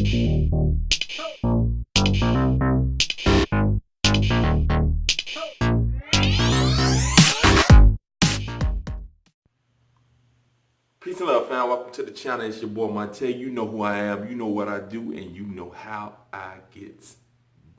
Peace and love, fam. Welcome to the channel. It's your boy Monte. You know who I am, you know what I do, and you know how I get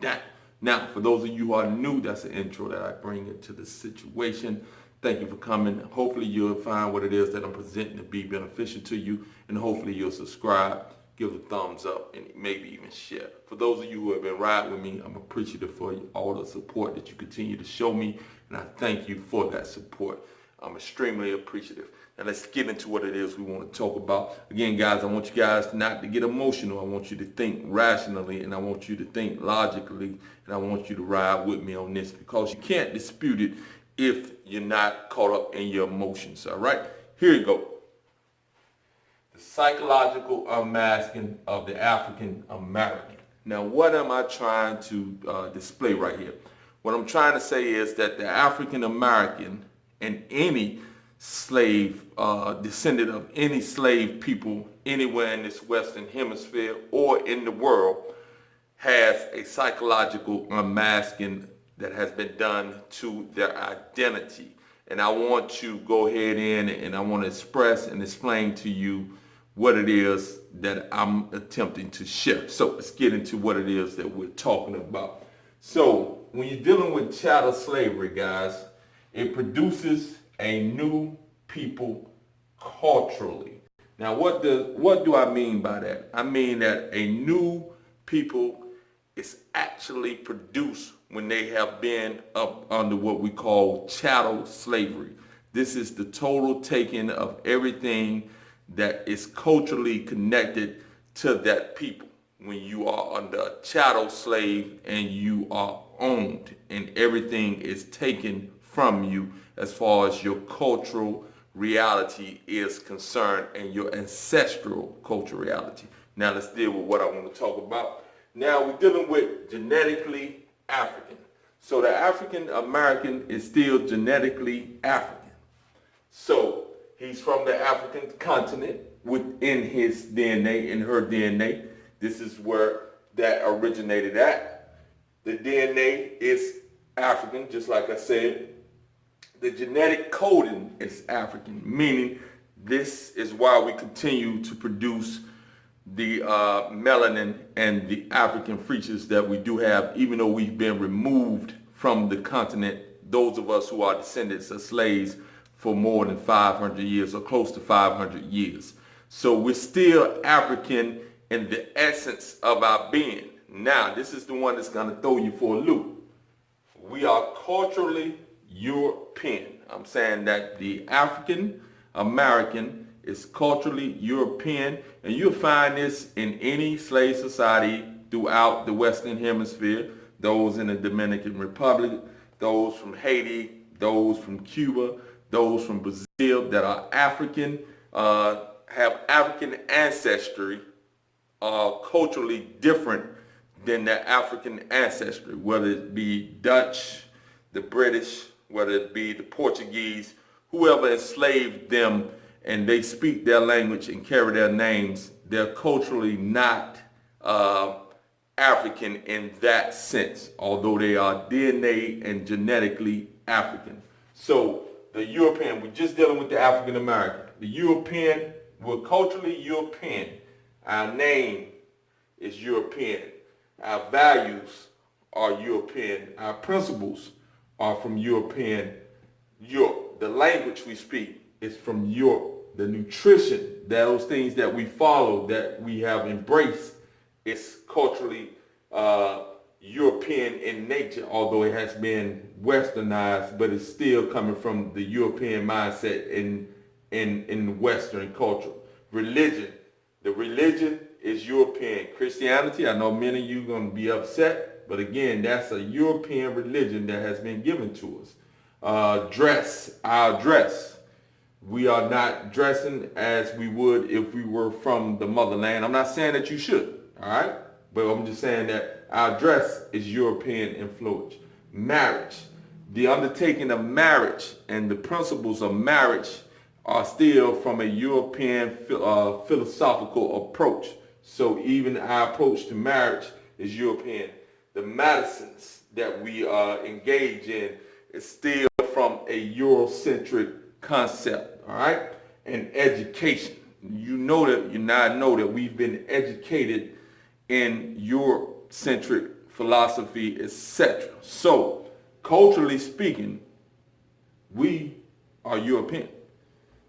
down. Now, for those of you who are new, that's an intro that I bring into the situation. Thank you for coming. Hopefully you'll find what it is that I'm presenting to be beneficial to you, and hopefully you'll subscribe, give a thumbs up, and maybe even share. For those of you who have been riding with me, I'm appreciative for all the support that you continue to show me, and I thank you for that support. I'm extremely appreciative. Now let's get into what it is we want to talk about. Again, guys, I want you guys not to get emotional. I want you to think rationally, and I want you to think logically, and I want you to ride with me on this, because you can't dispute it if you're not caught up in your emotions. All right, here you go. The psychological unmasking of the African American. Now, what am I trying to display right here? What I'm trying to say is that the African American and any slave, descendant of any slave people anywhere in this Western Hemisphere or in the world, has a psychological unmasking that has been done to their identity. And I want to go ahead and I want to express and explain to you what it is that I'm attempting to share. So let's get into what it is that we're talking about. So when you're dealing with chattel slavery, guys, it produces a new people culturally. Now, what do I mean by that? I mean that a new people is actually produced when they have been up under what we call chattel slavery. This is the total taking of everything that is culturally connected to that people. When you are under a chattel slave and you are owned and everything is taken from you as far as your cultural reality is concerned and your ancestral cultural reality. Now let's deal with what I want to talk about. Now we're dealing with genetically African. So the African American is still genetically African. So he's from the African continent within his DNA, in her DNA. This is where that originated at. The DNA is African, just like I said. The genetic coding is African, meaning this is why we continue to produce the melanin and the African features that we do have, even though we've been removed from the continent, those of us who are descendants of slaves for more than 500 years or close to 500 years. So we're still African in the essence of our being. Now, this is the one that's going to throw you for a loop. We are culturally European. I'm saying that the African American is culturally European, and you'll find this in any slave society throughout the Western Hemisphere, those in the Dominican Republic, those from Haiti, those from Cuba, those from Brazil that are African, have African ancestry, are culturally different than their African ancestry, whether it be Dutch, the British, whether it be the Portuguese, whoever enslaved them and they speak their language and carry their names, they're culturally not African in that sense, although they are DNA and genetically African. So the European, we're just dealing with the African American. The European, we're culturally European. Our name is European. Our values are European. Our principles are from European Europe. The language we speak is from Europe. The nutrition, those things that we follow, that we have embraced, is culturally European in nature, although it has been westernized, but it's still coming from the European mindset in Western culture. Religion, the religion is European. Christianity, I know many of you are going to be upset, but again, that's a European religion that has been given to us. Dress, our dress. We are not dressing as we would if we were from the motherland. I'm not saying that you should, all right? But I'm just saying that our dress is European influence. Marriage. The undertaking of marriage and the principles of marriage are still from a European philosophical approach. So even our approach to marriage is European. The medicines that we engage in is still from a Eurocentric concept, all right? And education. You now know that we've been educated in Eurocentric philosophy, etc. So, culturally speaking, we are European.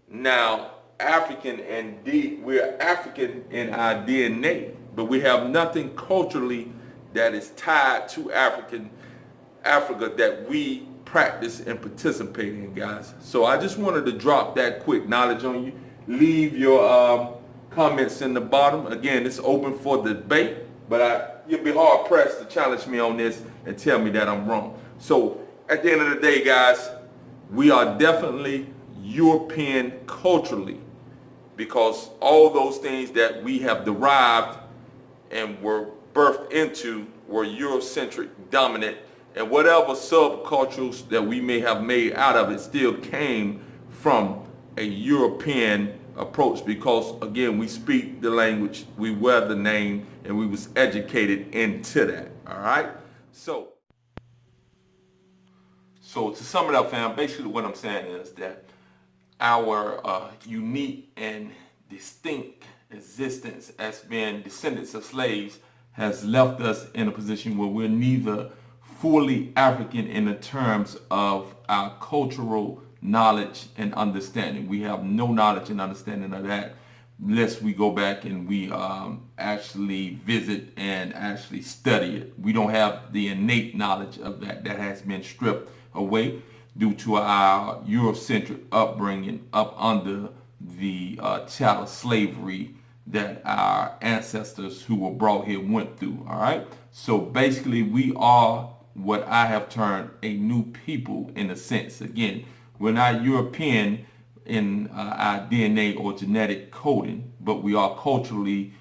Now, African indeed, we're African in our DNA, but we have nothing culturally that is tied to Africa that we practice and participate in, guys. So I just wanted to drop that quick knowledge on you. Leave your comments in the bottom. Again, it's open for debate, but you'll be hard pressed to challenge me on this and tell me that I'm wrong. So at the end of the day, guys, we are definitely European culturally, because all those things that we have derived and were birthed into were Eurocentric dominant, and whatever subcultures that we may have made out of it still came from a European approach, because again, we speak the language, we wear the name, and we was educated into that. All right. So to sum it up, fam, basically what I'm saying is that our unique and distinct existence as being descendants of slaves has left us in a position where we're neither fully African in the terms of our cultural knowledge and understanding. We have no knowledge and understanding of that unless we go back and we actually visit and actually study it. We don't have the innate knowledge of that. That has been stripped away due to our Eurocentric upbringing up under the chattel slavery that our ancestors who were brought here went through. All right. So basically, we are what I have termed a new people in a sense. Again, we're not European in our DNA or genetic coding, but we are culturally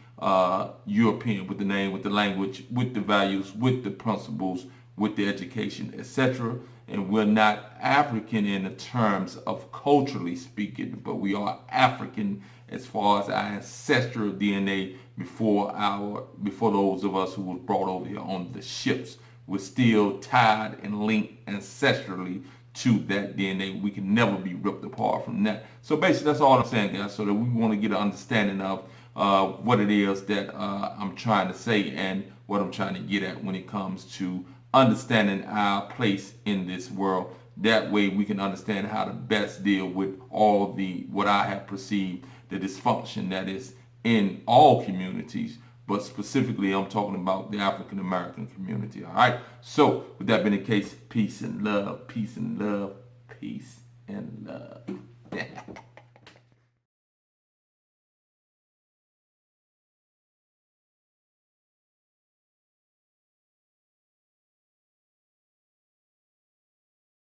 European with the name, with the language, with the values, with the principles, with the education, etc. And we're not African in the terms of culturally speaking, but we are African as far as our ancestral DNA before those of us who were brought over here on the ships. We're still tied and linked ancestrally to that DNA. We can never be ripped apart from that. So basically, that's all I'm saying, guys, so that we want to get an understanding of what it is that I'm trying to say and what I'm trying to get at when it comes to understanding our place in this world. That way we can understand how to best deal with all the, what I have perceived, the dysfunction that is in all communities, but specifically I'm talking about the African American community. All right. So with that being the case, peace and love, peace and love, peace and love.